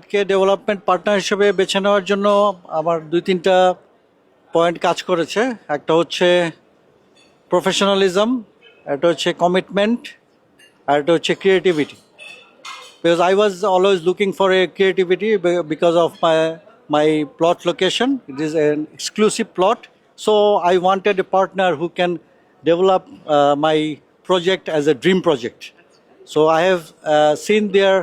হোয়াইটকে development partner হিসেবে বেছে নেওয়ার জন্য আমার 2-3টা পয়েন্ট কাজ করেছে। একটা হচ্ছে প্রফেশনালিজম, একটা হচ্ছে কমিটমেন্ট, আর একটা হচ্ছে creativity. Because I was always looking for a creativity because of my plot location. It is an exclusive plot, so I wanted a partner who can develop my project as a dream project. So I have seen their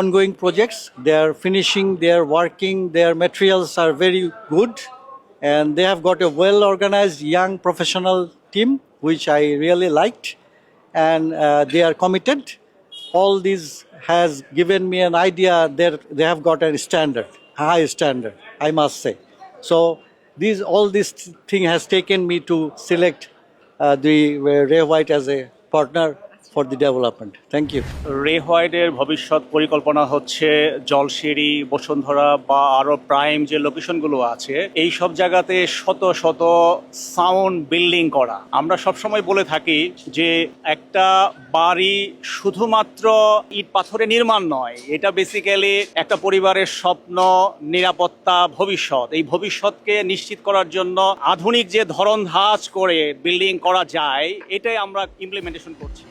ongoing projects. They are finishing, they are working, their materials are very good, and they have got a well organized young professional team which I really liked, and they are committed. All these has given me an idea that they have got a standard, high standard, I must say. So all this thing has taken me to select the Ray White as a partner for the development. Thank you. রে হোয়াইটের ভবিষ্যৎ পরিকল্পনা হচ্ছে জলশিরি, বসুন্ধরা বা আরো prime যে লোকেশনগুলো আছে এই সব জায়গাতে শত শত সাউন্ড বিল্ডিং করা। আমরা সবসময় বলে থাকি যে একটা বাড়ি শুধুমাত্র ইট পাথরে নির্মাণ নয়, এটা বেসিক্যালি একটা পরিবারের স্বপ্ন, নিরাপত্তা, ভবিষ্যৎ। এই ভবিষ্যৎকে নিশ্চিত করার জন্য আধুনিক যে ধরন ধাঁচ করে বিল্ডিং করা যায় এটাই আমরা ইমপ্লিমেন্টেশন করছি।